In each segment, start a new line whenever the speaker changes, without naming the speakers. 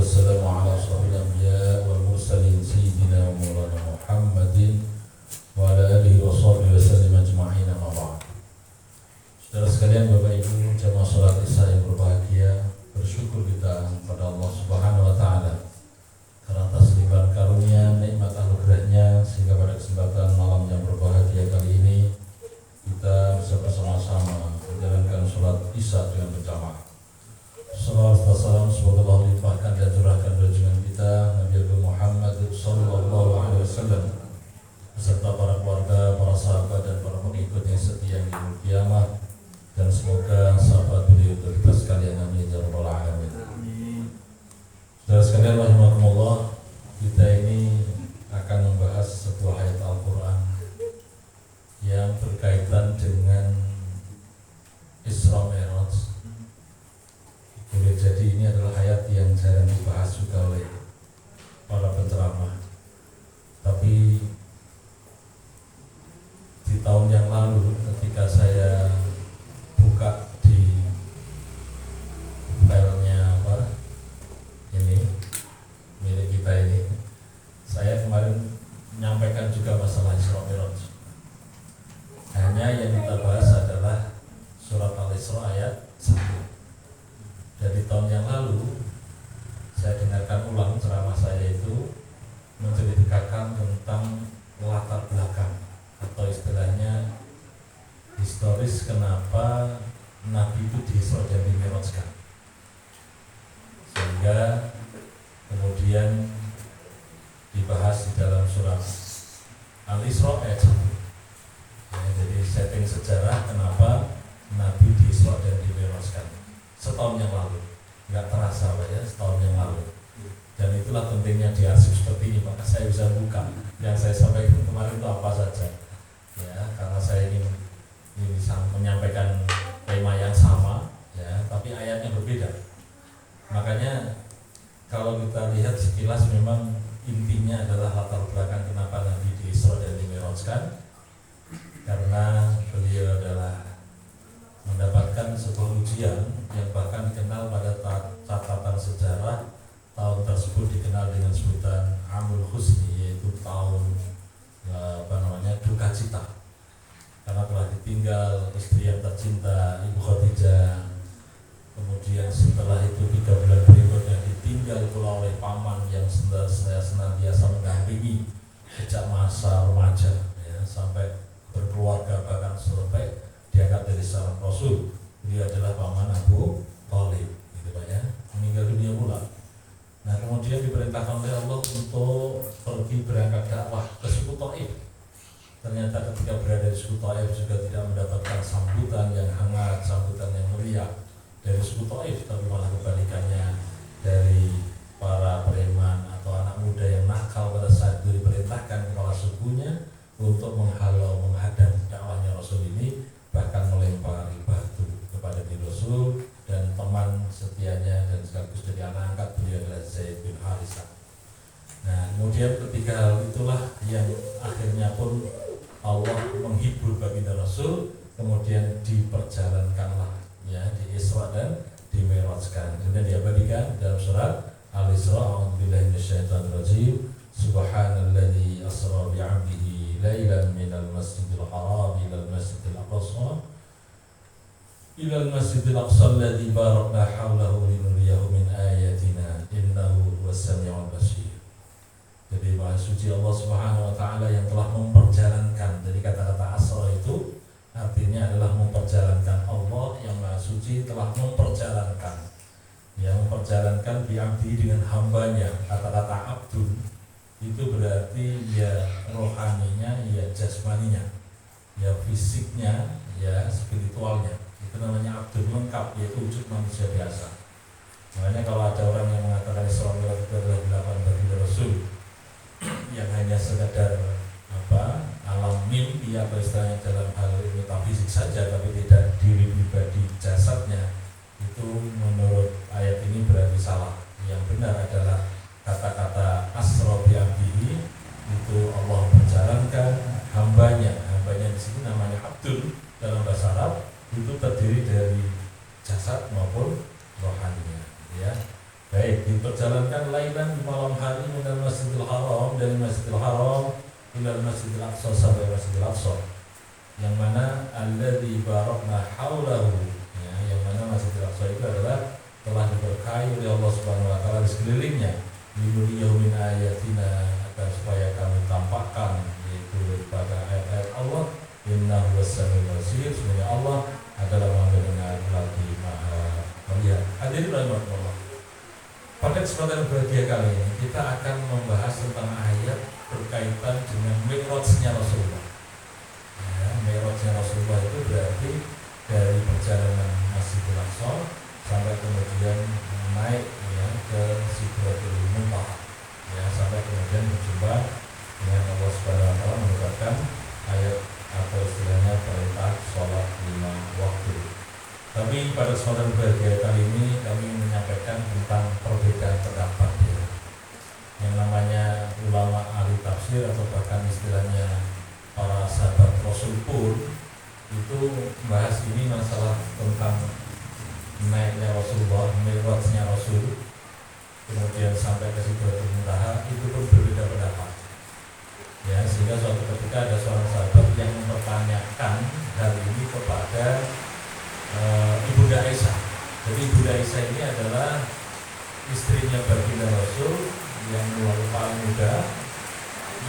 wassalamu ala asyrafil anbiya wal mursalin sayyidina wa maulana Muhammadin wa ala alihi wa sahbihi wa sallam ajma'in, amma ba'd. Saudara sekalian, Bapak Ibu jamaah salat Isya yang berbahagia, bersyukur kita kepada Allah Subhanahu wa taala karena atas limpahan karunia, nikmat anugerahnya, sehingga pada kesempatan malam yang berbahagia kali ini kita bisa bersama-sama menjalankan salat Isya dengan berjamaah. Salawat wa salam semoga Allah limpahkan dan curahkan junjungan kita Nabi Muhammad sallallahu alaihi wasallam beserta para keluarga, para sahabat dan para pengikut yang setia di yaumul qiyamah, dan semoga sahabat beliau untuk kita sekalian, amin ya rabbal alamin. Saudara sekalian rahimakumullah, kita ini akan membahas sebuah ayat Al-Qur'an yang berkaitan dengan Isra Mi'raj. Boleh jadi ini adalah ayat yang jarang dibahas juga oleh para penceramah. Tapi di tahun yang lalu ketika saya buka di filenya ini milik kita ini, saya kemarin menyampaikan juga masalah Isra Mi'raj. Hanya yang kita bahas adalah surat Al-Isra ayat 1. Dari tahun yang lalu saya dengarkan ulang ceramah saya itu menceritakan tentang latar belakang atau istilahnya historis kenapa Nabi itu di-Isra dan di-Mi'rajkan, sehingga kemudian dibahas di dalam surat Al-Isra ayat 1. Jadi setting sejarah kenapa Nabi di-Isra dan di-Mi'rajkan setahun yang lalu, nggak terasa Pak ya, setahun yang lalu. Dan itulah pentingnya di arsip seperti ini, maka saya bisa buka yang saya sampaikan kemarin itu apa saja ya, karena saya ingin menyampaikan tema yang sama ya, tapi ayatnya berbeda. Makanya kalau kita lihat sekilas memang intinya adalah latar belakang kenapa Nabi di-Isra dan di-Mi'rajkan, karena beliau adalah mendapatkan sebuah ujian yang bahkan dikenal pada catatan sejarah. Tahun tersebut dikenal dengan sebutan Amul Husni, yaitu tahun duka cita, karena telah ditinggal istri yang tercinta, Ibu Khadijah. Kemudian setelah itu 3 bulan berikutnya ditinggal pula oleh paman yang senantiasa mendampingi sejak masa remaja ya, sampai berkeluarga, bahkan sampai diangkat dari seorang Rasul. Dia adalah paman Abu Thalib, gitu Pak ya, meninggal dunia pula. Nah kemudian diperintahkan oleh Allah untuk pergi berangkat dakwah ke suku Thaif. Ternyata ketika berada di suku Thaif juga tidak mendapatkan sambutan yang hangat, sambutan yang meriah dari suku Thaif, tapi malah kebalikannya, dari para preman atau anak muda yang nakal pada saat itu diperintahkan kepala sukunya untuk menghalau, menghadang dakwahnya Rasul ini, bahkan melempari batu kepada Rasul dan teman setianya dan sekaligus jadi anak angkat beliau adalah Zaid bin Harithah. Nah kemudian ketika hal itulah yang akhirnya pun Allah menghibur baginda Rasul, kemudian diperjalankanlah ya, di Isra dan di-Mi'rajkan, kemudian diabadikan dalam surat Al-Isra. A'udzubillahi minasyaitonir rajim. Subhanalladzi asra bi'abdihi lailan minal masjidil haram ilal masjidil aqsa alladzi barakna haulahu linuriyahu min ayatina innahu huwas-sami'ul basir. Jadi Maha Suci Allah Subhanahu wa taala yang telah memperjalankan. Jadi kata-kata asra itu artinya adalah memperjalankan. Allah yang Maha Suci telah memperjalankan, yang memperjalankan bi'abdi dengan hambanya. Kata-kata abdun itu berarti ya rohaninya, ya jasmaninya, ya fisiknya, ya spiritualnya. Itu namanya abdul lengkap, yaitu wujud manusia biasa. Makanya kalau ada orang yang mengatakan Isra Mi'raj itu adalah 8 baginda Rasul yang hanya sekadar alam mimpi atau istilahnya dalam hal metafisik saja, tapi tidak diri pribadi jasadnya, itu menurut ayat ini berarti salah. Yang benar adalah kata-kata asra bi abdihi itu Allah menjalankan hambanya. Hambanya di sini namanya abdul dalam bahasa Arab, itu terdiri dari jasad maupun rohaninya ya. Baik, diperjalankan lailan di malam hari minal Masjidil Haram, dari Masjidil Haram ilal Masjidil Aqsa, sampai Masjidil Aqsa, yang mana alladzi barakna haulahu, ya, yang mana Masjidil Aqsa itu adalah telah diberkahi oleh Allah Subhanahu wa taala di sekelilingnya, linuriyahu min ayatina, agar supaya kami tampakkan yaitu pada ayat-ayat Allah, innahu was-sami'ul basir, sebenarnya Allah adalah Maha mendengar lagi Maha melihat. Hadirin rahimakumullah. Pada kesempatan berbahagia kali ini kita akan membahas tentang ayat berkaitan dengan mi'rajnya Rasulullah. Ya, mi'rajnya Rasulullah itu berarti dari perjalanan Masjidil Aqsa sampai kemudian naik, ya, ke Sidratul Muntaha, ya, sampai kemudian berjumpa dengan Allah Subhanahu wa taala, menyebabkan ayat atau istilahnya perintah sholat 5 waktu. Tapi pada kesempatan berbahagia kali ini kami menyampaikan tentang perbedaan pendapat, ya. Yang namanya ulama ahli tafsir atau bahkan istilahnya para sahabat Rasul pun itu membahas ini, masalah tentang naiknya Rasulullah, mi'rajnya Rasul, kemudian sampai ke Sidratul Muntaha, itu pun berbeda pendapat. Ya, sehingga suatu ketika ada seorang sahabat yang mempertanyakan hal ini kepada Ibunda Aisyah. Jadi Ibunda Aisyah ini adalah istrinya baginda Rasul yang paling muda,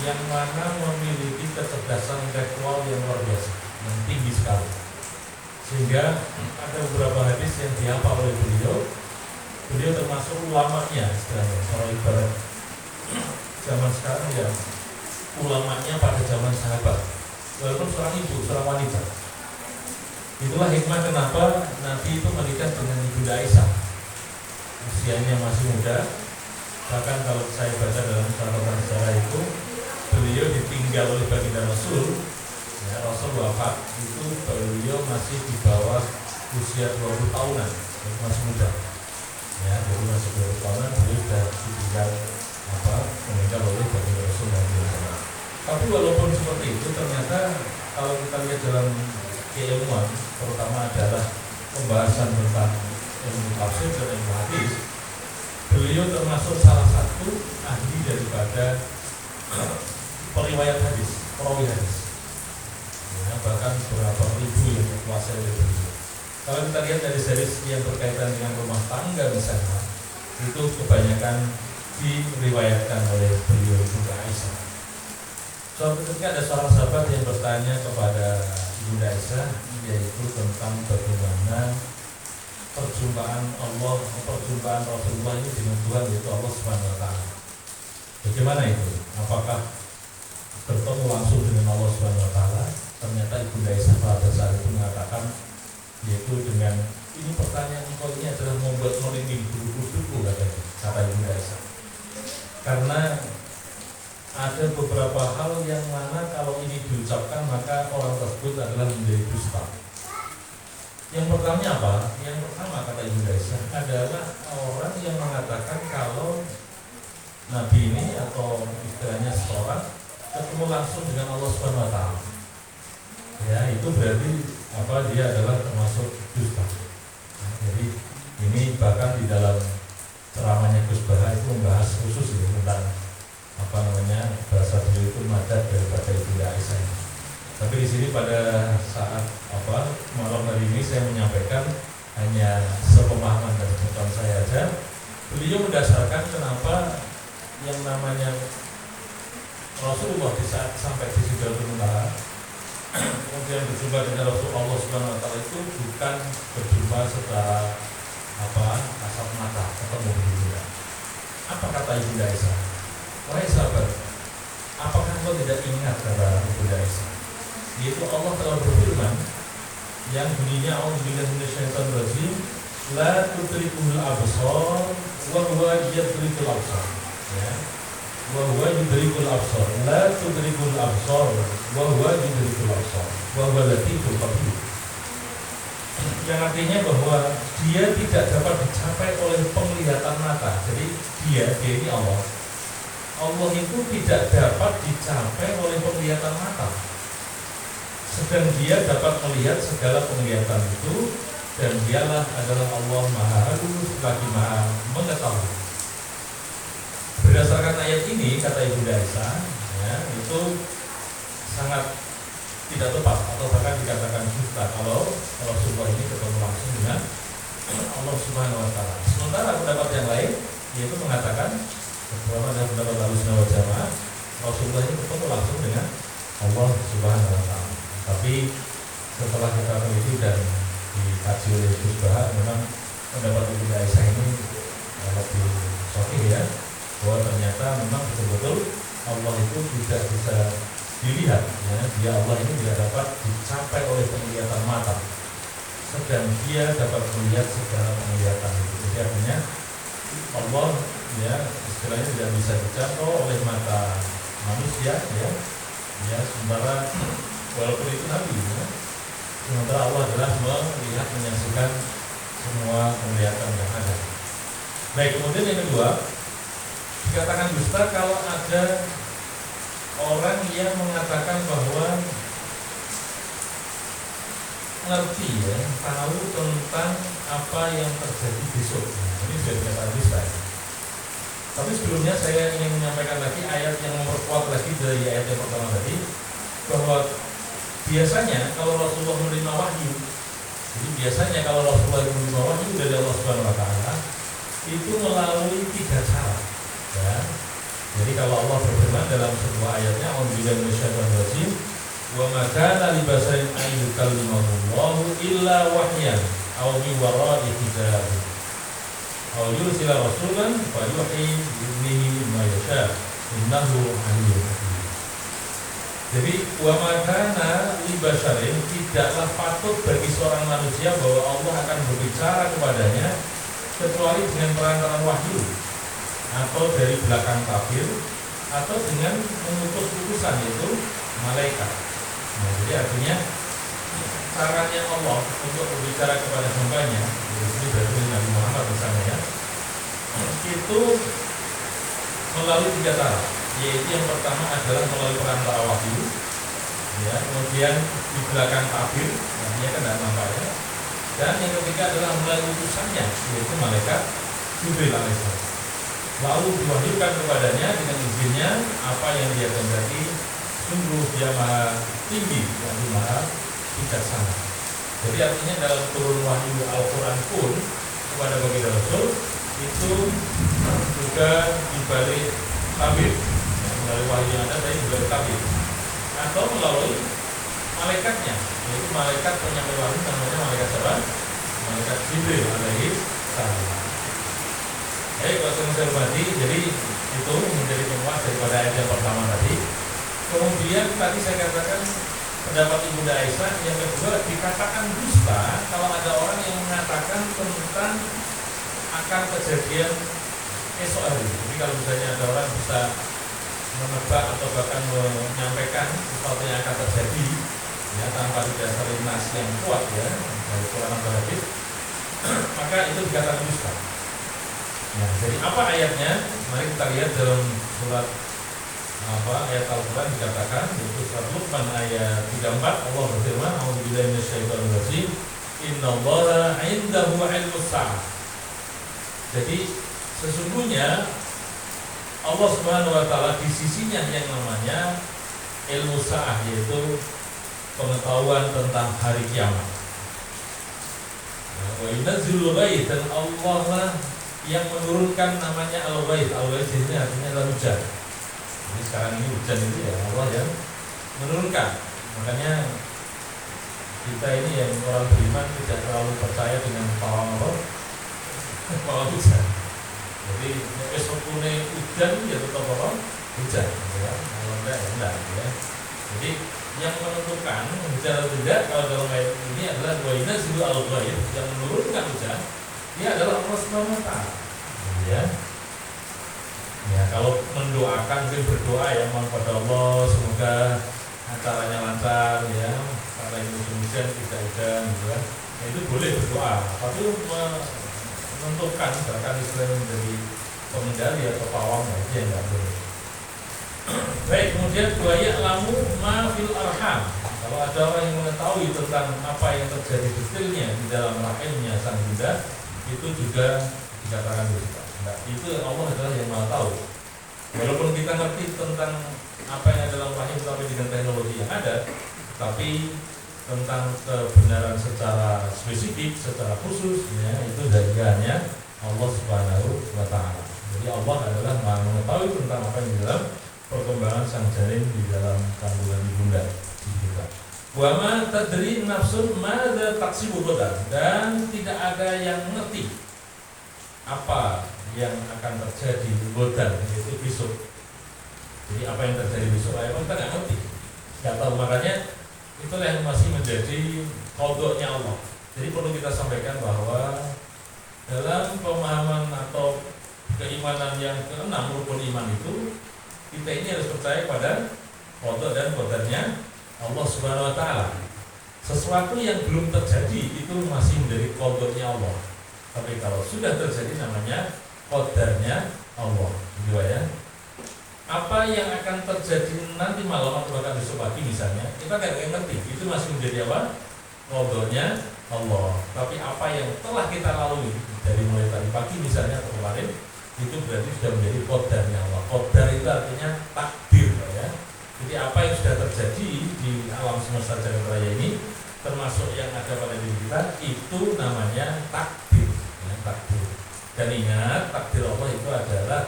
yang mana memiliki kecerdasan intelektual yang luar biasa, yang tinggi sekali, sehingga ada beberapa hadis yang dihafal oleh beliau. Beliau termasuk ulamanya, istilahnya kalau ibarat zaman sekarang, ya, ulamanya pada zaman sahabat, walaupun seorang ibu, seorang wanita. Itulah hikmah kenapa Nabi itu menikah dengan Ibunda Aisyah. Usianya masih muda. Bahkan kalau saya baca dalam catatan sejarah itu, beliau ditinggal oleh baginda Rasul, ya, Rasul wafat itu beliau masih di bawah usia 20 tahunan, masih muda, ya, jadi masih 20 tahunan beliau sudah ditinggal meninggal oleh baginda Rasul. Tapi walaupun seperti itu, ternyata kalau kita lihat dalam keilmuan, terutama adalah pembahasan tentang ilmu tafsir dan ilmu hadis, beliau termasuk salah satu ahli daripada periwayat hadis, perawi hadis, ya, bahkan beberapa ribu yang dikuasai oleh beliau. Kalau kita lihat dari seri yang berkaitan dengan rumah tangga misalnya, itu kebanyakan diriwayatkan oleh beliau Ibunda Aisyah. Suatu ketika ada seorang sahabat yang bertanya kepada Ibunda Aisyah, yaitu tentang bagaimana perjumpaan Rasulullah ini dengan Tuhan, yaitu Allah Subhanahu wa taala. Bagaimana itu? Apakah bertemu langsung dengan Allah Subhanahu wa taala? Ternyata Ibunda Aisyah pada saat itu mengatakan, yaitu dengan ini pertanyaan engkau ini adalah membuat merinding bulu kuduku, kata Ibunda Aisyah. Karena ada beberapa hal yang mana kalau ini diucapkan maka orang tersebut adalah menjadi dusta. Yang pertama apa? Yang pertama, kata Ibunda Aisyah, adalah orang yang mengatakan kalau Nabi ini atau istilahnya seorang ketemu langsung dengan Allah Subhanahu wa taala. Ya, itu berarti dia adalah termasuk dusta. Nah, jadi ini bahkan di dalam ceramahnya Gus Baha itu membahas khusus ya, tentang bahasa beliau itu madat daripada Ibunda Aisyah. Tapi di sini pada saat malam hari ini saya menyampaikan hanya sepemahaman dari pengetahuan saya aja. Beliau mendasarkan kenapa yang namanya Rasulullah di saat sampai di Sidratul Muntaha kemudian berjumpa dengan Rasulullah Subhanahu wa taala itu bukan berjumpa secara kasat mata, ketemu begitu ya. Apa kata Ibunda Aisyah? Wahai sahabat, apakah kau tidak ingat, kata Ibunda Aisyah, yaitu Allah telah berfirman yang bunyinya a'udzubillahi minasyaitonir rajim, la tudrikul absar wa huwa yudrikul absar, ya, wa huwa yudrikul absar, la tudrikul absar wa huwa yudrikul absar wa huwa latiful khabir. Yang artinya bahwa dia tidak dapat dicapai oleh penglihatan mata. Jadi dia ini Allah itu tidak dapat dicapai oleh penglihatan mata, sedang dia dapat melihat segala penglihatan itu, dan dialah adalah Allah Maha Halus lagi Maha Mengetahui. berdasarkan ayat ini kata Ibunda Aisyah, ya, itu sangat tidak tepat atau bahkan dikatakan dusta kalau Rasulullah ini ketemu langsung dengan Allah Subhanahu Wa Taala. Sementara pendapat yang lain yaitu mengatakan bahwa ada pendapat Ahlussunnah wal Jamaah Rasulullah ini ketemu langsung dengan Allah Subhanahu Wa Taala. Tapi setelah kita teliti dan dikaji oleh Gus Bahar, memang pendapat Ibunda Aisyah ini lebih sahih ya, bahwa ternyata memang betul-betul Allah itu tidak bisa dilihat, ya. Dia Allah ini tidak dapat dicapai oleh penglihatan mata, sedang dia dapat melihat segala penglihatan itu. Jadi artinya Allah, ya, istilahnya tidak bisa dijangkau oleh mata manusia, ya. Ya, sementara walaupun itu Nabi, ya, sementara Allah adalah melihat, menyaksikan semua penglihatan yang ada. Baik, kemudian yang kedua, dikatakan dusta kalau ada orang yang mengatakan bahwa ngerti, ya, tahu tentang apa yang terjadi besok. Ini sudah dikatakan dusta. Tapi sebelumnya saya ingin menyampaikan lagi ayat yang memperkuat lagi dari ayat yang pertama tadi, bahwa biasanya kalau Rasulullah menerima wahyu, jadi biasanya kalau Rasulullah menerima wahyu dari Allah Subhanahu Wa Taala itu melalui 3 cara, ya. Jadi kalau Allah berfirman dalam sebuah ayatnya, A'udzubillahi minasyaitonir rajim, wa ma kana li basarin an yukallimahullahu illa wahyan aw min wara'i hijab aw yursila rasulan fa yuhi bi'idnihi ma yasha innahu aliyyun hakim. Jadi wa ma kana li basarin, tidaklah patut bagi seorang manusia bahwa Allah akan berbicara kepadanya kecuali dengan perantaraan wahyu atau dari belakang tabir atau dengan mengutus utusan, yaitu malaikat. Nah, jadi artinya caranya Allah untuk berbicara kepada hambanya, ini berarti Nabi Muhammad misalnya, ya, itu melalui 3 cara, yaitu yang pertama adalah melalui perantara wahyu, ya, kemudian di belakang tabir, artinya kan tidak nampak, ya, dan yang ketiga adalah melalui utusannya, yaitu malaikat Jibril alaihissalam. Lalu diwahyukan kepadanya dengan izinnya apa yang dia kehendaki. Sungguh dia maha tinggi dan maha bijaksana. Jadi artinya dalam turun wahyu Al-Quran pun kepada baginda Rasul itu juga dibalik tabir, melalui wahyu yang ada dari dibalik tabir, atau melalui malaikatnya, yaitu malaikat penyampai wahyu, namanya malaikat siapa? Malaikat Jibril alaihi salam. Baik, kalau saya hormati, jadi itu menjadi penguat daripada ayat yang pertama tadi. Kemudian tadi saya katakan pendapat Ibunda Aisyah yang kedua, dikatakan dusta kalau ada orang yang mengatakan tentang akan kejadian esok hari. Jadi kalau misalnya ada orang bisa menebak atau bahkan menyampaikan sesuatu yang akan terjadi, ya, tanpa didasari nas yang kuat, ya, dari Quran atau hadis, maka itu dikatakan dusta. Ya, jadi apa ayatnya? Mari kita lihat dalam surat ayat Al-Quran dikatakan, yaitu surat Luqman ayat 34, Allah berfirman, A'udzubillahi minasyaitonir rajim, innallaha 'indahu 'ilmus sa'ah. Jadi sesungguhnya Allah Subhanahu Wa Taala di sisinya yang namanya ilmu sa'ah, yaitu pengetahuan tentang hari kiamat. Wa yunazzilul ghaits, dan Allah lah yang menurunkan namanya al-ghaits. Al-ghaits ini artinya adalah hujan. Jadi sekarang ini hujan itu ya Allah yang menurunkan. Makanya kita ini yang orang beriman tidak terlalu percaya dengan pawang hujan. Jadi esok pune hujan ya tetap hujan, ya. Kalau enggak, ya. Jadi yang menentukan hujan atau tidak kalau dalam ayat ini adalah wa yunazzilu al-ghaits, yang menurunkan hujan dia adalah Allah Subhanahu Wa Taala. Ya. Ya, kalau mendoakan, mungkin berdoa ya, mohon pada Allah semoga acaranya lancar, ya, karena ini musim hujan tidak hujan, gitu kan. Ya, itu boleh berdoa, tapi menentukan bahkan Islam menjadi pengendali atau pawang, ya, itu yang tidak boleh. Baik, kemudian buaya lamu ma fil arham. Kalau ada orang yang mengetahui tentang apa yang terjadi detailnya di dalam rahimnya sang bunda, itu juga dikatakan dusta. Nah, itu Allah adalah yang maha tahu Walaupun kita ngerti tentang apa yang ada dalam wahyu tapi dengan teknologi yang ada, tapi tentang kebenaran secara spesifik, secara khusus, ya, itu dari hanya Allah Subhanahu wa Ta'ala. Jadi Allah adalah Maha mengetahui tentang apa yang di dalam perkembangan sang janin di dalam kandungan ibunda kita. Wa ma tadri nafsun madza taksibu ghadan, dan tidak ada yang mengerti apa yang akan terjadi ghadan, yaitu besok. Jadi apa yang terjadi besok kita nggak ngerti, nggak tahu. Makanya itulah yang masih menjadi qadha-nya Allah. Jadi perlu kita sampaikan bahwa dalam pemahaman atau keimanan yang keenam rukun iman itu, kita ini harus percaya pada qadha dan qadarnya Allah Subhanahu wa Ta'ala. Sesuatu yang belum terjadi itu masih menjadi qadha-nya Allah. Tapi kalau sudah terjadi namanya qadarnya Allah. Gitu ya. Apa yang akan terjadi nanti malam atau bahkan besok pagi misalnya, kita nggak ngerti. Itu masih menjadi apa? Qadha-nya Allah. Tapi apa yang telah kita lalui dari mulai tadi pagi misalnya atau kemarin, itu berarti sudah menjadi qadarnya Allah. Qadar itu artinya takdir, ya. Jadi apa yang sudah terjadi di alam semesta jagat raya ini, termasuk yang ada pada diri kita, itu namanya takdir, ya, takdir. Dan ingat, takdir Allah itu adalah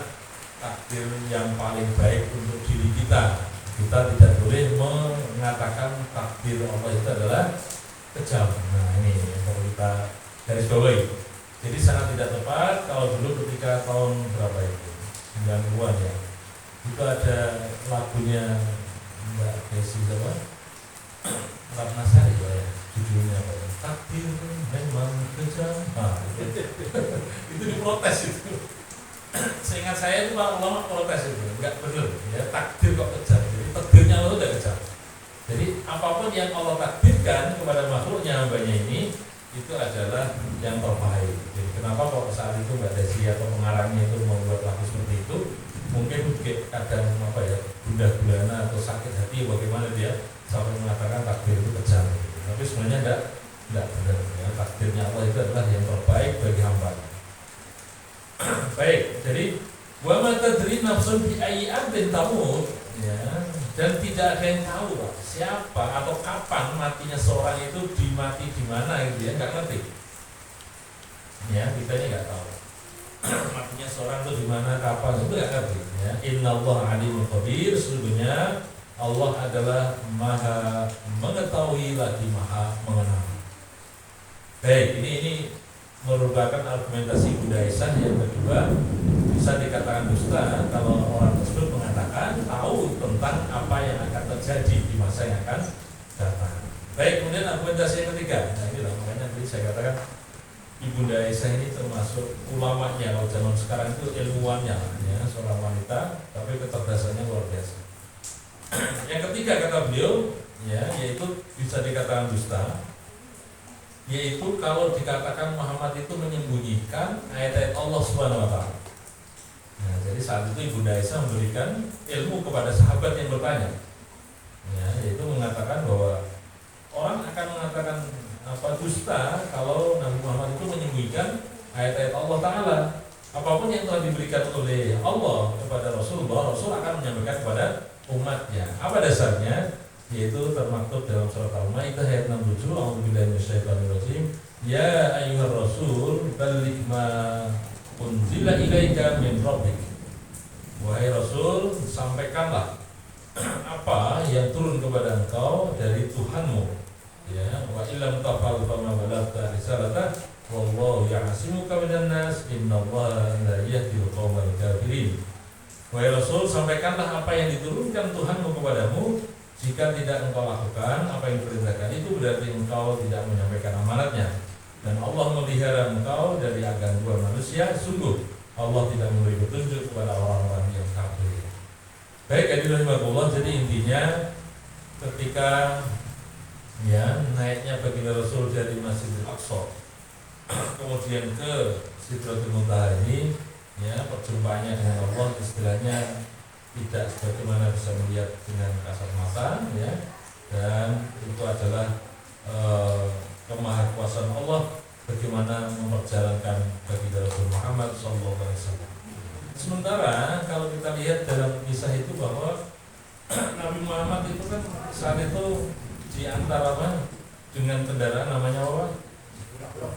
takdir yang paling baik untuk diri kita. Kita tidak boleh mengatakan takdir Allah itu adalah kejam. Nah ini yang perlu kita garis bawahi. Jadi sangat tidak tepat kalau dulu ketika tahun berapa itu, 90-an ya, itu ada lagunya Mbak Desi apa? Ratna Sari ya, judulnya apa? Takdir memang kejam. Nah, itu diprotes itu. Seingat saya itu Pak ulama protes itu, enggak benar ya, takdir kok kejam. Jadi takdirnya Allah udah kejam. Jadi apapun yang Allah takdirkan kepada makhluknya hambanya ini, itu adalah yang terbaik. Jadi kenapa kok saat itu Mbak Desi atau pengarangnya itu membuat lagu seperti itu? Mungkin kadang apa ya, gundah gulana atau sakit hati bagaimana dia sampai mengatakan takdir itu kejam. Tapi sebenarnya enggak benar ya. Takdirnya Allah itu adalah yang terbaik bagi hamba. Baik, jadi wa ma tadri nafsun bi ayyi ardin tamut, ya, dan tidak ada yang tahu Pak, siapa atau kapan matinya seorang itu, dimati di mana gitu ya, enggak ngerti. Ya, kita ini enggak tahu. Matinya seorang itu di mana, kapan, itu enggak ngerti, ya. Innallaha alimul khabir, sesungguhnya Allah adalah Maha mengetahui lagi Maha mengenal. Baik, ini merupakan argumentasi Bunda Aisyah yang kedua. Bisa dikatakan dusta kalau orang tersebut mengatakan tahu tentang apa yang akan terjadi di masa yang akan datang. Baik, kemudian argumentasi yang ketiga. Nah ini lah, makanya tadi saya katakan Ibunda Aisyah ini termasuk ulamanya. Kalau zaman sekarang itu ilmuwannya, ya, seorang wanita, tapi kecerdasannya luar biasa. Yang ketiga kata beliau, ya, yaitu bisa dikatakan dusta, yaitu kalau dikatakan Muhammad itu menyembunyikan ayat-ayat Allah Subhanahu wa Ta'ala. Nah, jadi saat itu Ibunda Aisyah memberikan ilmu kepada sahabat yang bertanya, ya, yaitu mengatakan bahwa orang akan mengatakan apa dusta kalau Nabi Muhammad itu menyembunyikan ayat-ayat Allah Ta'ala. Apapun yang telah diberikan oleh Allah kepada Rasulullah, Rasul akan menyampaikan kepada umatnya. Apa dasarnya? Yaitu termaktub dalam surat Al-Maidah ayat 67, A'udzubillahi minasyaitonir rajim. Ya ayyuhar rasul balligh ma unzila ilaika min rabbik. Wahai Rasul, sampaikanlah apa yang turun kepada engkau dari Tuhanmu. Ya, wa illam taf'al fama balaghta risalata wallahu ya'simuka minan nas innallaha la yahdil qaumal kafirin. Wahai Rasul, sampaikanlah apa yang diturunkan Tuhanmu kepadamu. Jika tidak engkau lakukan apa yang diperintahkan, itu berarti engkau tidak menyampaikan amanatnya. Dan Allah memelihara engkau dari gangguan manusia. Sungguh Allah tidak memberi petunjuk kepada orang-orang yang kafir. Baik, hadirin rahimakumullah. Jadi intinya ketika ya naiknya baginda Rasul dari Masjidil Aqsa kemudian ke Sidratul Muntaha ini, ya, perjumpaannya dengan Allah istilahnya tidak sebagaimana bisa melihat dengan kasat mata, ya, dan itu adalah kemahakuasaan Allah bagaimana memperjalankan baginda Rasul Muhammad SAW. Sementara kalau kita lihat dalam Muhammad itu kan saat itu di antara apa dengan kendaraan namanya apa?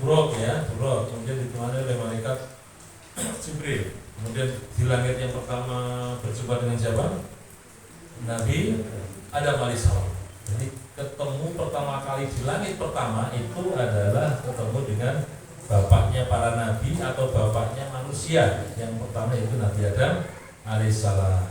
Buraq ya, Buraq. Kemudian ditemani oleh malaikat Jibril. Kemudian di langit yang pertama berjumpa dengan siapa? Nabi Adam alaihissalam. Jadi ketemu pertama kali di langit pertama itu adalah ketemu dengan bapaknya para nabi atau bapaknya manusia. Yang pertama itu Nabi Adam alaihissalam.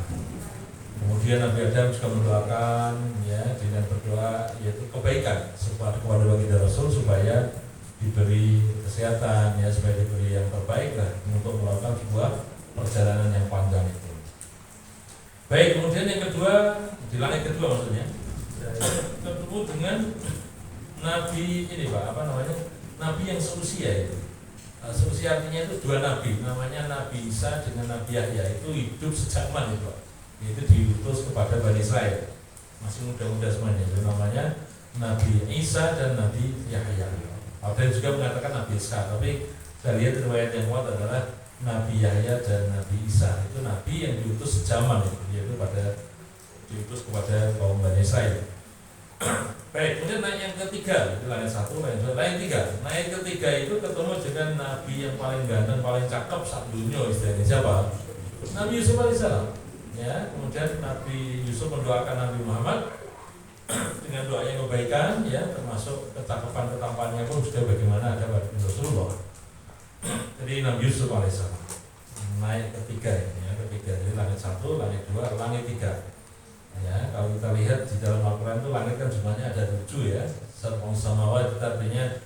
Kemudian Nabi Adam juga mendoakan ya dengan berdoa yaitu kebaikan kepada baginda Rasul supaya diberi kesehatan ya, supaya diberi yang terbaik lah untuk melakukan sebuah perjalanan yang panjang itu. Baik, kemudian yang kedua di langit kedua maksudnya ketemu dengan Nabi ini Pak, apa namanya? Nabi yang seusia itu. Seusia artinya itu dua nabi, namanya Nabi Isa dengan Nabi Yahya, itu hidup sejaman itu Pak. Itu diutus kepada Bani Israel, masih muda-muda semuanya. Itu namanya Nabi Isa dan Nabi Yahya. Ada juga mengatakan Nabi Isa, tapi saya lihat riwayat yang kuat adalah Nabi Yahya dan Nabi Isa. Itu nabi yang diutus sejaman itu, yaitu diutus kepada kaum Bani Israel. Baik, kemudian naik yang ketiga, itu langit satu, langit dua, langit tiga. Naik ketiga itu ketemu dengan nabi yang paling ganteng, paling cakep sak dunia istilahnya, siapa? Nabi Yusuf alaihissalam. Ya, kemudian Nabi Yusuf mendoakan Nabi Muhammad dengan doa yang kebaikan, ya, termasuk kecakapan ketampannya pun sudah bagaimana ada pada Rasulullah. Jadi Nabi Yusuf alaihissalam naik ketiga ini, ya, ketiga. Jadi langit satu, langit dua, langit tiga. Ya, kalau kita lihat di dalam Al-Quran itu langit kan jumlahnya ada 7 ya. Sab'un samawat itu artinya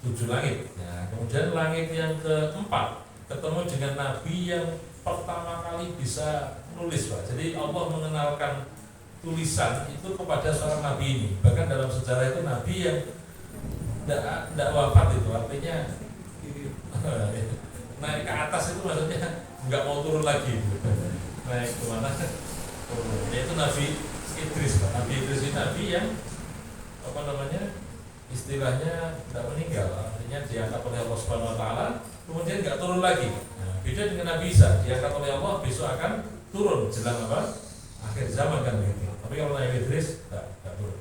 7 langit. Ya, kemudian langit yang keempat ketemu dengan Nabi yang pertama kali bisa nulis Pak. Jadi Allah mengenalkan tulisan itu kepada seorang Nabi ini. Bahkan dalam sejarah itu Nabi yang tidak wafat itu artinya naik ke atas itu maksudnya nggak mau turun lagi. Naik ke mana? Yaitu Nabi Idris Pak. Nabi Idris ini Nabi yang apa namanya istilahnya tidak meninggal, artinya diangkat oleh Allah Subhanahu Wa Taala kemudian nggak turun lagi. Nah, beda dengan Nabi Isa, diangkat oleh Allah besok akan turun jelang apa akhir zaman kan begitu. Tapi kalau Nabi Idris nggak turun.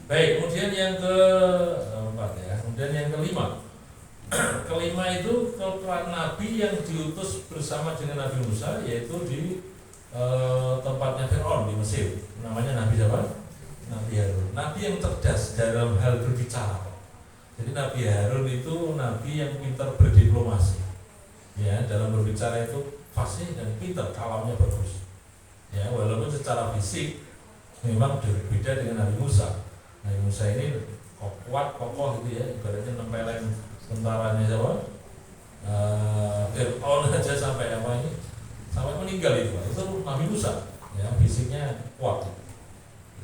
Baik, kemudian yang keempat ya, kemudian yang kelima. Kelima itu Nabi yang diutus bersama dengan Nabi Musa, yaitu di tempatnya Fir'aun di Mesir. Namanya Nabi siapa? Nabi Harun. Nabi yang cerdas dalam hal berbicara. Jadi Nabi Harun itu Nabi yang pintar berdiplomasi. Ya, dalam berbicara itu fasih dan pintar, kalamnya bagus. Ya, walaupun secara fisik memang berbeda dengan Nabi Musa. Nabi Musa ini kuat, kokoh gitu ya, ibaratnya nempelin tentaranya siapa? Fir'aun aja sampai apa ini? Sampai meninggal itu Nabi Musa ya, fisiknya kuat.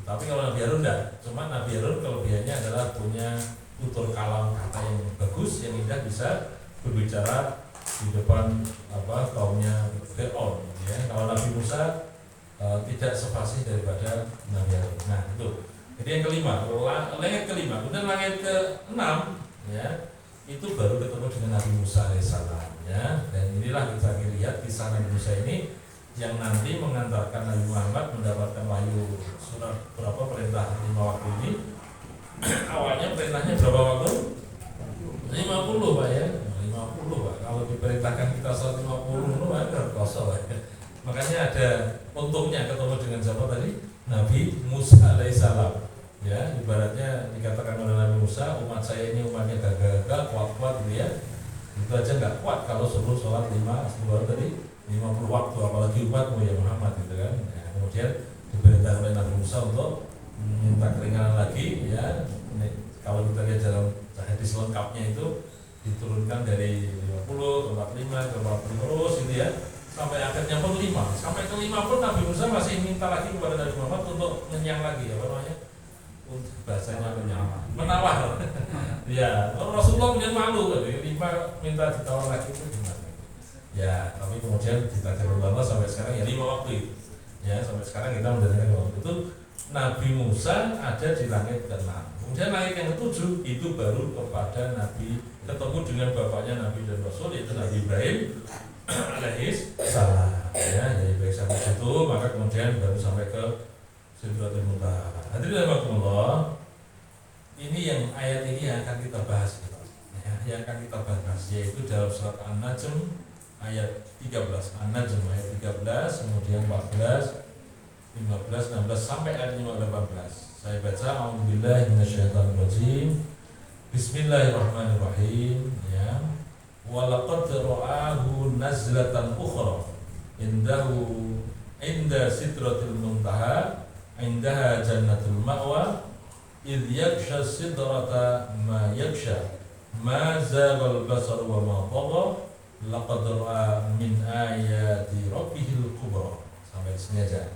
Tapi kalau Nabi Harun enggak, cuma Nabi Harun kelebihannya adalah punya tutur kalam kata yang bagus, yang indah, bisa berbicara di depan apa kaumnya Fir'aun ya. Kalau Nabi Musa tidak sefasih daripada Nabi Harun. Nah itu. Jadi yang kelima, langit kelima. Kemudian langit keenam ya, itu baru ketemu dengan Nabi Musa alaihissalam ya. Dan inilah kita lihat kisah Nabi Musa ini yang nanti mengantarkan Nabi Muhammad mendapatkan wahyu surat berapa perintah 5 waktu ini. Awalnya perintahnya berapa waktu? 50 Pak ya. 50 Pak. Kalau diperintahkan kita 150 itu kan kosong ya. Makanya ada untungnya ketemu dengan siapa tadi? Nabi Musa alaihissalam. Ya, ibaratnya dikatakan oleh Nabi Musa, umat saya ini umatnya gagah-gagah, kuat-kuat gitu ya. Itu aja nggak kuat kalau suruh sholat 50 waktu, apalagi umatmu ya Muhammad gitu kan. Ya, kemudian diperintahkan oleh Nabi Musa untuk minta keringanan lagi ya. Kalau kita lihat dalam hadis lengkapnya itu diturunkan dari 50 ke 45 ke 40 terus gitu ya. Sampai akhirnya pun 5. Sampai ke 5 pun Nabi Musa masih minta lagi kepada Nabi Muhammad untuk kenyang lagi, apa namanya? Bahasanya kenyang, menawar. Ya, Rasulullah punya malu kan, 5 minta ditawar lagi itu gimana? Ya, tapi kemudian ditakdirkan Allah sampai sekarang ya 5 waktu itu. Ya, sampai sekarang kita mendengarkan waktu itu Nabi Musa ada di langit ke-6. Kemudian langit yang ke-7 itu baru kepada Nabi, ketemu dengan bapaknya Nabi dan Rasul, yaitu Nabi Ibrahim alaihis salam. Ya, jadi baik sampai situ, maka kemudian baru sampai ke Sidratul Muntaha. Hadirin rahimakumullah, ini yang ayat ini yang akan kita bahas, ya, yang akan kita bahas, yaitu dalam surat An-Najm ayat 13, An-Najm ayat 13, kemudian 14, 15, 16 sampai ayat 18. Saya baca, A'udzubillahi minasyaitonirrajim. Bismillahirrahmanirrahim. Ya. Walaqad ra'ahu nazlatan ukhra inda sidratil muntaha indaha jannatul ma'wa idh yaghsha sidrata ma yaghsha ma zaghal basar wa ma tagha laqad ra'a min ayati rabbihil kubra. Sampai sini aja.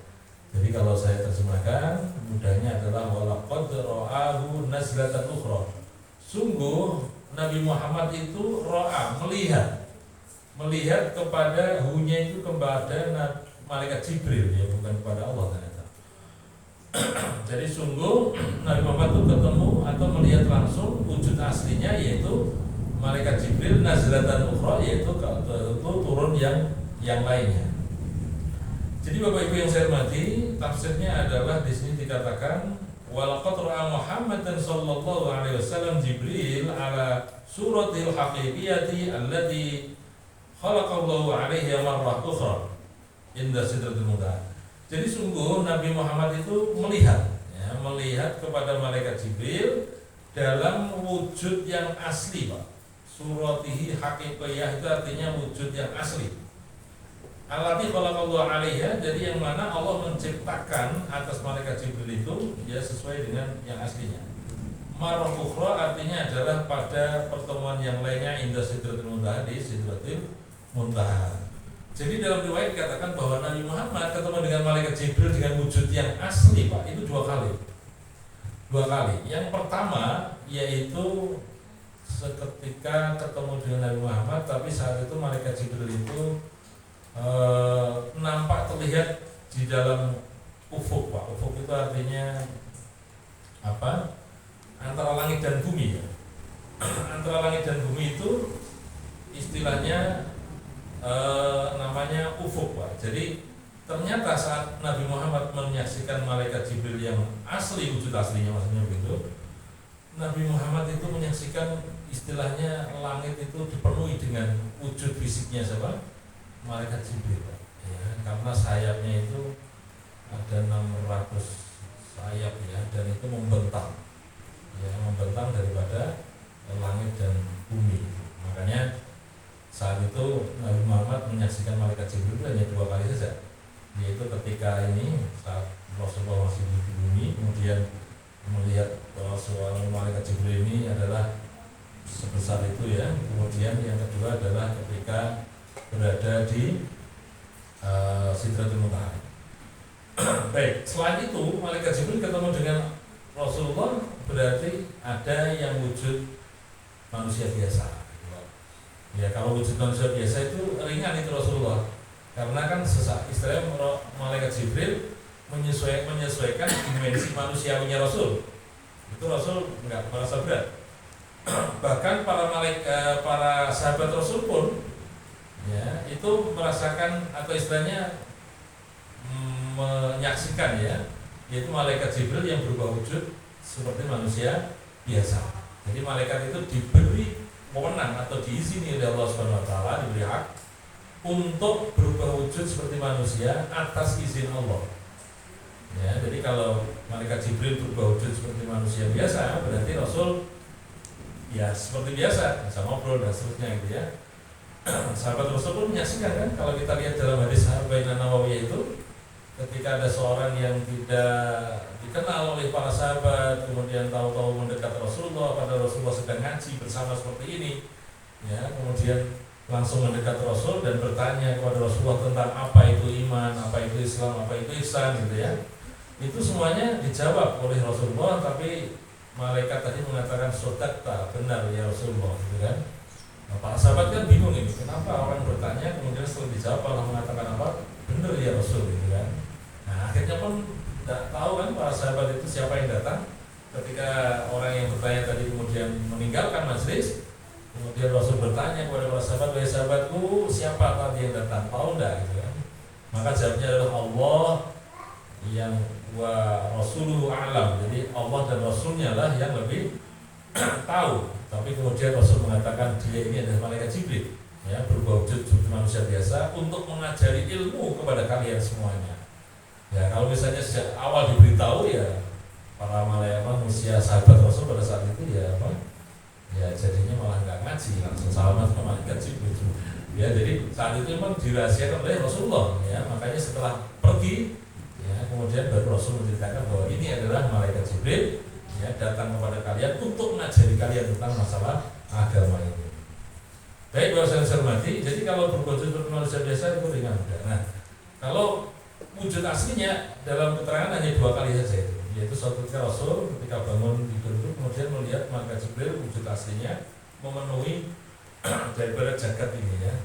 Jadi kalau saya terjemahkan, mudahnya adalah walaqad ra'ahu nazlatan ukhra. Sungguh Nabi Muhammad itu ra'a, melihat kepada hunya itu kepada malaikat Jibril, ya, bukan kepada Allah ternyata. Jadi sungguh Nabi Muhammad itu ketemu atau melihat langsung wujud aslinya, yaitu malaikat Jibril nazlatan ukhra, yaitu turun yang lainnya. Jadi Bapak Ibu yang saya hormati, tafsirnya adalah di sini dikatakan walaqad ra'a Muhammadan sallallahu alaihi wasallam Jibril ala suratil haqiqiyati allati khalaqallahu alaihi marrah ukhra inda sidratil muntaha. Jadi sungguh Nabi Muhammad itu melihat kepada malaikat Jibril dalam wujud yang asli, Pak. Suratihi haqiqiyah itu artinya wujud yang asli. Allati khalaqallahu alaiha, jadi yang mana Allah menciptakan atas malaikat Jibril itu ya sesuai dengan yang aslinya. Marrah ukhra artinya adalah pada pertemuan yang lainnya inda sidratil muntaha, di sidratil muntaha. Jadi dalam riwayat dikatakan bahwa Nabi Muhammad ketemu dengan malaikat Jibril dengan wujud yang asli, Pak, itu dua kali. Yang pertama yaitu seketika ketemu dengan Nabi Muhammad, tapi saat itu malaikat Jibril itu nampak terlihat di dalam ufuk, Pak. Ufuk itu artinya apa? Antara langit dan bumi, ya. Antara langit dan bumi itu istilahnya namanya ufuk, Pak. Jadi ternyata saat Nabi Muhammad menyaksikan malaikat Jibril yang asli, wujud aslinya maksudnya begitu, Nabi Muhammad itu menyaksikan istilahnya langit itu dipenuhi dengan wujud fisiknya siapa? Malaikat Jibril, ya, karena sayapnya itu ada 600 sayap, ya, dan itu membentang daripada langit dan bumi. Makanya saat itu Nabi Muhammad menyaksikan malaikat Jibril hanya dua kali saja, yaitu ketika ini saat Rasulullah masih di bumi, kemudian melihat bahwa suara malaikat Jibril ini adalah sebesar itu, ya. Kemudian yang kedua adalah ketika berada di Sidratul Muntaha. Baik, selain itu malaikat Jibril ketemu dengan Rasulullah, berarti ada yang wujud manusia biasa. Ya, kalau wujud manusia biasa itu ringan itu Rasulullah, karena kan istilahnya malaikat Jibril menyesuaikan dimensi manusiawinya Rasul. Itu Rasul nggak merasa berat. Bahkan para sahabat Rasul pun, ya, itu merasakan atau istilahnya menyaksikan, ya, yaitu malaikat Jibril yang berubah wujud seperti manusia biasa. Jadi malaikat itu diberi wewenang atau diizini oleh Allah Subhanahu wa taala, diberi hak untuk berubah wujud seperti manusia atas izin Allah. Ya, jadi kalau malaikat Jibril berubah wujud seperti manusia biasa, berarti Rasul ya seperti biasa, bisa ngobrol dan seterusnya, gitu, ya. Sahabat Rasul pun menyaksikan, kan, kalau kita lihat dalam hadis Arba'in An-Nawawiyah itu, ketika ada seorang yang tidak dikenal oleh para sahabat, kemudian tahu-tahu mendekat Rasulullah pada Rasulullah sedang ngaji bersama seperti ini, ya, kemudian langsung mendekat Rasul dan bertanya kepada Rasulullah tentang apa itu iman, apa itu Islam, apa itu ihsan, gitu, ya. Itu semuanya dijawab oleh Rasulullah, tapi malaikat tadi mengatakan sodakta, benar ya Rasulullah, gitu, kan. Nah, para sahabat kan bingung ini, kenapa orang bertanya kemudian setelah dijawab Allah mengatakan apa? Benar ya Rasul, gitu, kan. Nah, akhirnya pun tidak tahu, kan, para sahabat itu siapa yang datang. Ketika orang yang bertanya tadi kemudian meninggalkan majelis, kemudian Rasul bertanya kepada para sahabat, wahai sahabatku, siapa tadi yang datang? Tahu enggak, gitu, kan. Maka jawabnya adalah Allah yang wa rasuluhu a'lam. Jadi Allah dan Rasulnya lah yang lebih tahu. Tapi kemudian Rasul mengatakan dia ini adalah malaikat Jibril, ya, berubah wujud seperti manusia biasa untuk mengajari ilmu kepada kalian semuanya. Ya, kalau misalnya sejak awal diberitahu, ya para malaikat manusia sahabat Rasul pada saat itu ya apa? Ya jadinya malah nggak ngaji, langsung salaman sama malaikat Jibril. Ya, jadi saat itu memang dirahasiakan oleh Rasulullah, ya, makanya setelah pergi, ya, kemudian baru Rasul menceritakan bahwa ini adalah malaikat Jibril, ya, datang kepada kalian untuk mengajari kalian tentang masalah agama ini. Baik, bahwa saya hormati, jadi kalau berwujud seperti manusia biasa itu ringan mudah. Nah, kalau wujud aslinya dalam keterangan hanya 2 kali saja itu, yaitu suatu ketika Rasul ketika bangun tidur itu kemudian melihat malaikat Jibril wujud aslinya memenuhi daripada jagat ini, ya.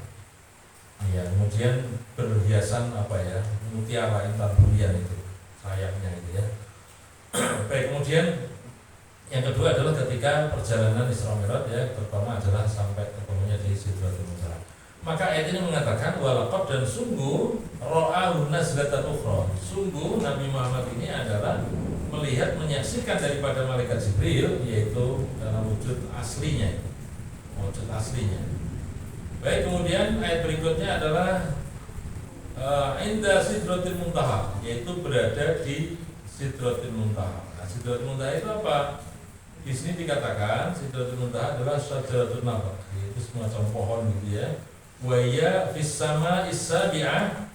Ya, kemudian berhiasan apa ya, mutiara intan berlian itu sayapnya itu, ya. Baik, kemudian yang kedua adalah ketika perjalanan Isra Mi'raj, ya, pertama adalah sampai ketemunya di Sidratul Muntaha. Maka ayat ini mengatakan walaqad, dan sungguh ra'ahu nazlatan ukhra. Sungguh Nabi Muhammad ini adalah melihat, menyaksikan daripada malaikat Jibril, yaitu dalam wujud aslinya. Wujud aslinya. Baik, kemudian ayat berikutnya adalah inda Sidratul Muntaha, yaitu berada di Sidratul Muntaha. Nah, Sidratul Muntaha itu apa? Di sini dikatakan Sidratul Muntaha adalah syajaratun nakhlah, yaitu semacam pohon gitu, ya. Wa ya fis sama'is sabi'ah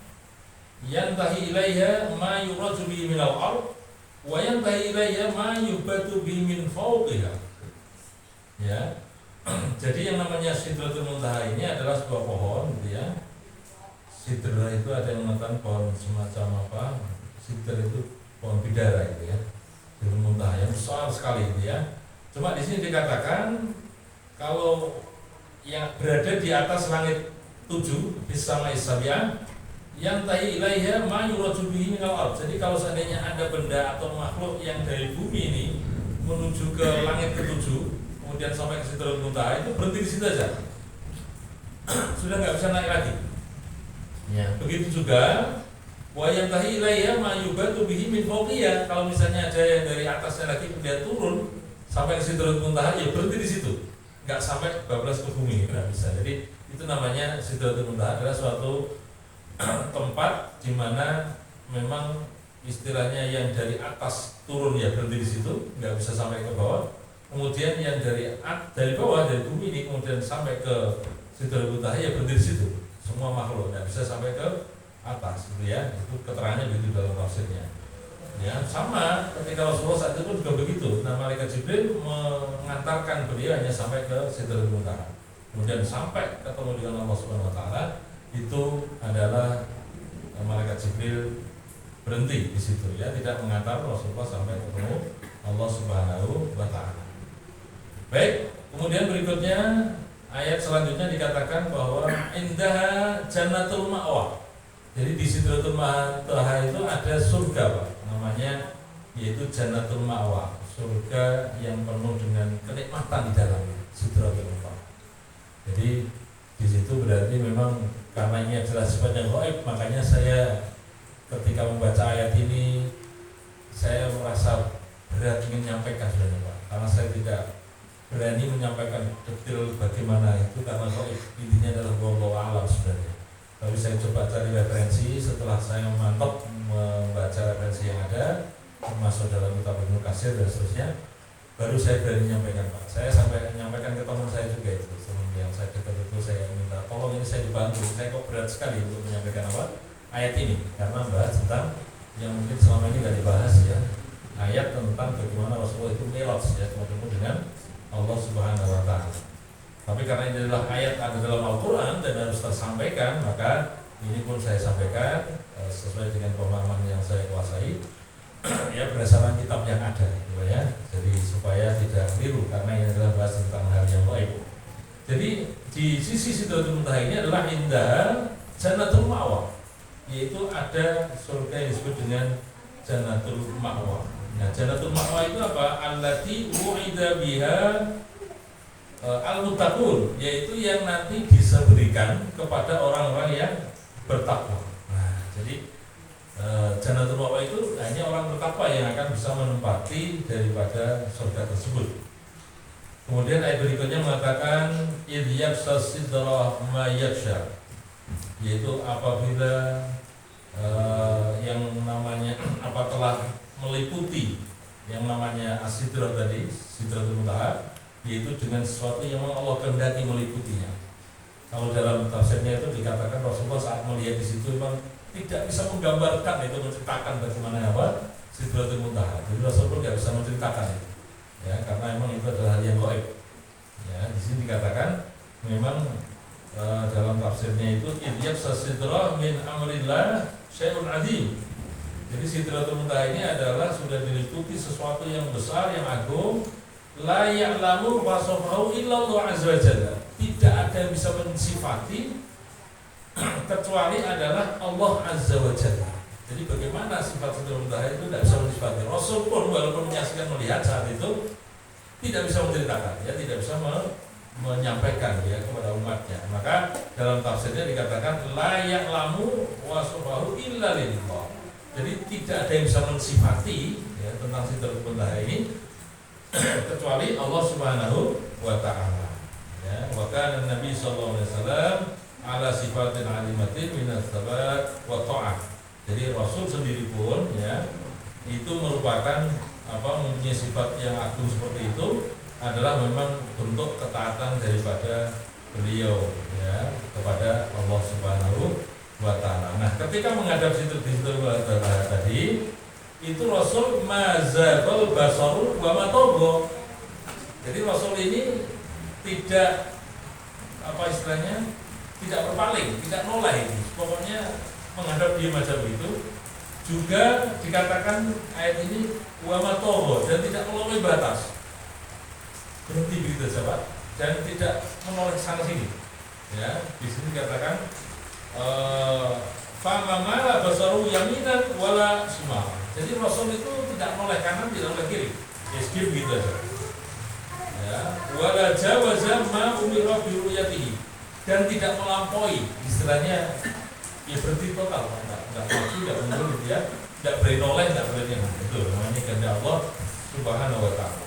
yantahi ilaiha ma yuraju bihi minal ard wa yantahi ilaiha ma yubatu bihi min fawqiha. Ya. Jadi yang namanya Sidratul Muntaha ini adalah sebuah pohon gitu, ya. Sidra itu ada yang mengatakan pohon semacam apa? Sidra itu pohon bidara gitu, ya. Sidratul Muntaha yang besar sekali gitu, ya. Cuma di sini dikatakan kalau yang berada di atas langit 7 bis-sama'is sabi'ah yang tahi ilaiha ma yuraju bihi minal ard. Jadi kalau seandainya ada benda atau makhluk yang dari bumi ini menuju ke langit ke-7 kemudian sampai ke Sidratul Muntaha, itu berhenti di situ aja. Sudah nggak bisa naik lagi. Ya, begitu juga wa yantahi ilaiha ma yubatu bihi min fawqiha. Kalau misalnya ada yang dari atasnya lagi kemudian turun sampai ke Sidratul Muntaha, ya berhenti di situ. Nggak sampai bablas ke bumi, nggak bisa. Jadi itu namanya Sidratul Muntaha adalah suatu tempat di mana memang istilahnya yang dari atas turun ya berhenti di situ, nggak bisa sampai ke bawah. Kemudian yang dari bawah, dari bumi ini kemudian sampai ke Sidratul Muntaha, ya berhenti di situ. Semua makhluk nggak bisa sampai ke atas, gitu, ya. Itu keterangannya begitu dalam tafsirnya. Ya, sama ketika Rasulullah saat itu pun juga begitu. Nah, malaikat Jibril mengantarkan beliau hanya sampai ke Sidratul Muntaha. Kemudian sampai ketemu dengan Allah Subhanahu wa taala, itu adalah malaikat Jibril berhenti di situ, ya, tidak mengantar Rasulullah sampai ketemu Allah Subhanahu wa taala. Baik, kemudian berikutnya ayat selanjutnya dikatakan bahwa indaha jannatul ma'wa. Jadi di Sidratul Muntaha itu ada surga, Pak. Namanya yaitu Jannatul Ma'wa, surga yang penuh dengan kenikmatan di dalamnya, Sidratul Muntaha. Jadi di situ berarti memang karena ini adalah sifat yang gaib, makanya saya ketika membaca ayat ini saya merasa berat ingin menyampaikan sebenarnya, Pak. Karena saya tidak berani menyampaikan detail bagaimana itu karena gaib. Intinya adalah wallahu a'lam sebenarnya. Tapi saya coba cari referensi. Setelah saya mantap membaca referensi yang ada, termasuk dalam kitab Ibnu Katsir dan seterusnya, baru saya berani menyampaikan, Pak. Saya sampai menyampaikan ke teman saya juga itu, teman yang saya dekat itu, saya minta tolong ini saya dibantu. Saya kok berat sekali untuk menyampaikan apa ayat ini, karena bahas tentang yang mungkin selama ini tidak dibahas, ya, ayat tentang bagaimana Rasulullah itu mi'raj, ya, ketemu dengan Allah Subhanahu wa taala. Tapi karena ini adalah ayat ada dalam Al-Quran dan harus tersampaikan, maka ini pun saya sampaikan sesuai dengan pemahaman yang saya kuasai, ya, berdasarkan kitab yang ada, gitu, ya. Jadi supaya tidak keliru karena ini adalah bahas tentang hal yang gaib. Jadi di sisi Sidratul Muntaha ini adalah indah Jannatul Ma'wa, yaitu ada surga yang disebut dengan Jannatul Ma'wa. Nah, Jannatul Ma'wa itu apa? Allati wu'ida biha al-muttaqun, yaitu yang nanti bisa berikan kepada orang-orang yang bertakwa. Nah, jadi Jannatul Ma'wa itu hanya orang bertakwa yang akan bisa menempati daripada surga tersebut. Kemudian ayat berikutnya mengatakan idh yaghsha sidra ma yaghsha, yaitu apabila yang namanya telah meliputi yang namanya as-sidrah tadi, sidratul muntaha, yaitu dengan sesuatu yang Allah kehendaki meliputinya. Kalau dalam tafsirnya itu dikatakan Rasulullah saat melihat di situ memang tidak bisa menggambarkan itu, menceritakan bagaimana sidratul muntaha. Jadi Rasulullah tidak bisa menceritakan itu, ya, karena memang itu adalah hal yang gaib. Ya, di sini dikatakan memang dalam tafsirnya itu yaghsha sidra min amrillah syai'un azim. Jadi sidratul muntaha ini adalah sudah diliputi sesuatu yang besar, yang agung. La ya'lamu wasafahu illallah azza wa jalla. Tidak ada yang bisa mensifati kecuali adalah Allah azza wa jalla. Jadi bagaimana sifat sidratul muntaha itu tidak bisa mensifati. Rasul pun walaupun menyaksikan melihat saat itu tidak bisa menceritakan, ya, tidak bisa menyampaikan, ya, kepada umatnya. Maka dalam tafsirnya dikatakan la ya'lamu wasafahu illa lillah. Jadi tidak ada yang bisa mensifati, ya, tentang sidratul muntaha ini kecuali Allah Subhanahu wa taala. Ya, wa kana Nabi sallallahu alaihi wasallam ala sifatin alimatin minas sabat wa ta'ah. Jadi Rasul sendiri pun, ya, itu merupakan mempunyai sifat yang agung seperti itu adalah memang bentuk ketaatan daripada beliau, ya, kepada Allah Subhanahu wa taala. Nah, ketika menghadap sidratul muntaha tadi, itu Rasul mazabal basaru wa matogo. Jadi Rasul ini tidak istilahnya tidak berpaling, tidak noleh, pokoknya menghadap dia macam itu. Juga dikatakan ayat ini wa matogo, dan tidak melampaui batas, berhenti begitu saja, dan tidak menoleh sana sini. Ya, di sini dikatakan famamala basaru yaminan wala shimal. Jadi Rasul itu tidak noleh kanan, tidak noleh kiri, skip gitu aja. Ya, wala jawaza ma umira bi ru'yatihi, dan tidak melampaui, istilahnya ya berhenti total, enggak maju, enggak mundur gitu, ya. Tidak boleh noleh, tidak boleh yang itu namanya kehendak Allah Subhanahu wa taala.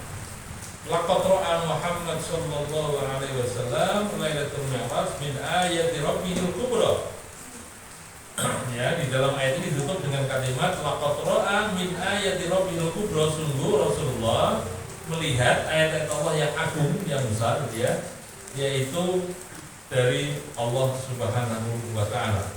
Laqad ra'a Muhammad sallallahu alaihi wasallam lailatul mi'raj min ayati rabbihil kubra. Ya, di dalam ayat ini ditutup dengan kalimat laqad ra'a min ayati rabbihil kubra. Sungguh Rasulullah melihat ayat-ayat Allah yang agung, yang besar, gitu, ya, yaitu dari Allah Subhanahu wa taala.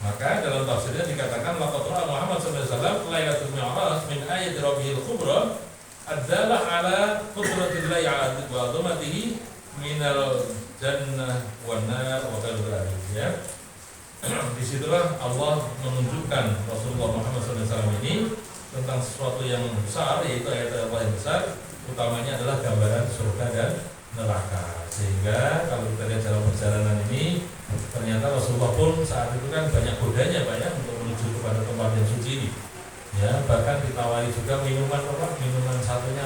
Maka dalam tafsirnya dikatakan laqad ra'a Muhammad sallallahu alaihi wasallam lailatul mi'raj min ayati rabbihil kubra adalah ala qudratillahi ala wa azamatihi minal jannah wan nar wa ghairu, ya. Disitulah Allah menunjukkan Rasulullah Muhammad SAW ini tentang sesuatu yang besar, yaitu ayat Allah yang besar, utamanya adalah gambaran surga dan neraka. Sehingga kalau kita lihat dalam perjalanan ini, ternyata Rasulullah pun saat itu kan banyak godanya, banyak untuk menuju kepada tempat yang suci ini. Ya, bahkan ditawari juga minuman satunya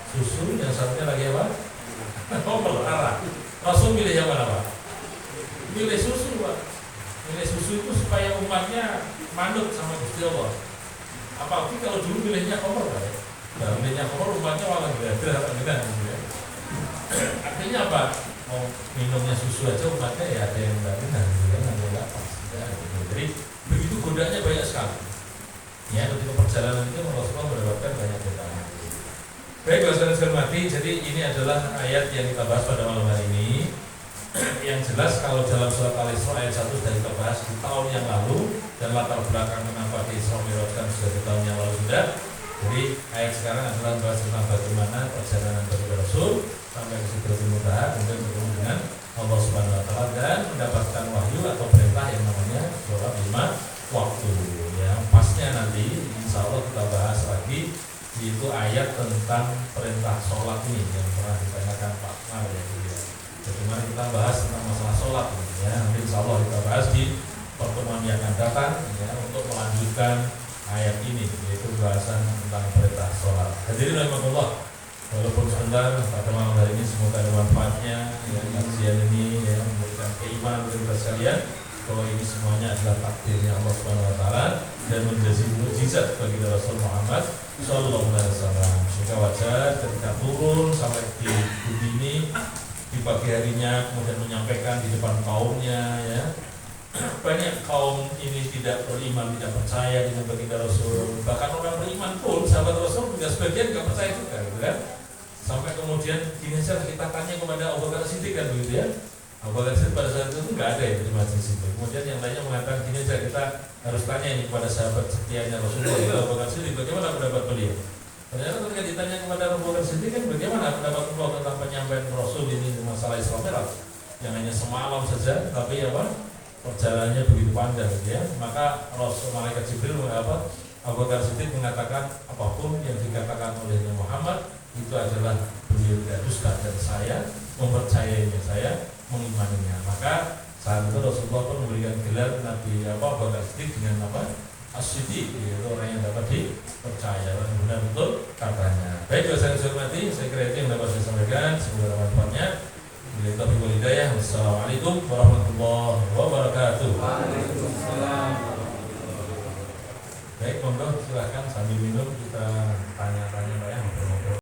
susu, yang satunya lagi arak. Rasul milih yang mana, Pak? Milih susu, Pak. Milih susu itu supaya umatnya manut sama Gusti Allah. Apalagi kalau dulu milihnya khamr, Pak. Nah, milihnya khamr umatnya malah berada gitu, ya. Artinya apa? Mau minumnya susu aja umatnya ya ada yang berada gitu, ya, ada yang pas. Ya, gitu. Jadi begitu godanya banyak sekali. Ya, ketika perjalanan itu Rasulullah mendapatkan banyak godaan. Baik, Bapak sekalian mati. Jadi ini adalah ayat yang kita bahas pada malam hari ini. Yang jelas kalau dalam surat Al-Isra ayat 1 sudah kita bahas di tahun yang lalu, dan latar belakang kenapa di Isra Mi'rajkan sudah di tahun yang lalu sudah. Jadi ayat sekarang adalah bahas tentang bagaimana perjalanan dari Rasul sampai ke Sidratul Muntaha, kemudian bertemu dengan Allah Subhanahu wa taala dan mendapatkan wahyu atau perintah yang namanya sholat 5 waktu. Ya, pasnya nanti insya Allah kita bahas lagi, yaitu ayat tentang perintah sholat ini yang pernah ditanyakan Pak Mar, ya. Jadi mari kita bahas tentang masalah sholat ini, ya. Nanti insya Allah kita bahas di pertemuan yang akan datang, ya, untuk melanjutkan ayat ini, yaitu bahasan tentang perintah sholat. Hadirin rahimakumullah, walaupun sebentar pada malam hari ini semoga ada manfaatnya, ya, kajian ini, ya, memberikan keimanan bagi kita sekalian. bahwa ini semuanya adalah takdirnya Allah Subhanahu wa taala dan menjadi mukjizat bagi Rasul Muhammad sallallahu alaihi wasallam. Sehingga wajar ketika turun sampai di bumi ini di pagi harinya kemudian menyampaikan di depan kaumnya, ya. Banyak kaum ini tidak beriman, tidak percaya dengan baginda Rasul. Bahkan orang beriman pun, sahabat Rasul juga sebagian tidak percaya juga, gitu kan? Sampai kemudian gini saja kita tanya kepada Abu Bakar Siddiq kan begitu ya. Abu Bakar Siddiq pada saat itu nggak ada ya di majlis itu. Kemudian yang lainnya mengatakan gini saja, kita harus tanya ini kepada sahabat setianya Rasulullah itu Abu Bakar Siddiq, bagaimana pendapat beliau? Ternyata ketika ditanya kepada Abu Bakar Siddiq kan bagaimana pendapat beliau tentang penyampaian Rasul ini masalah Isra Mi'raj yang hanya semalam saja, tapi apa? Perjalanannya begitu panjang, gitu ya. Maka Rasul Malaikat Jibril Abu Bakar Siddiq mengatakan apapun yang dikatakan oleh Muhammad itu adalah beliau tidak dusta dan saya mempercayainya, saya mengimaninya. Maka saat itu Rasulullah pun memberikan gelar Nabi Abu Bakar Siddiq dengan apa? As-Siddiq, yaitu orang yang dapat dipercaya dan benar betul katanya. Baik, saya hormati, saya kira itu yang dapat saya sampaikan. Semoga bermanfaatnya. Bila taufiq wal hidayah. Wassalamualaikum warahmatullahi wabarakatuh. Waalaikumsalam. Baik, monggo silahkan sambil minum kita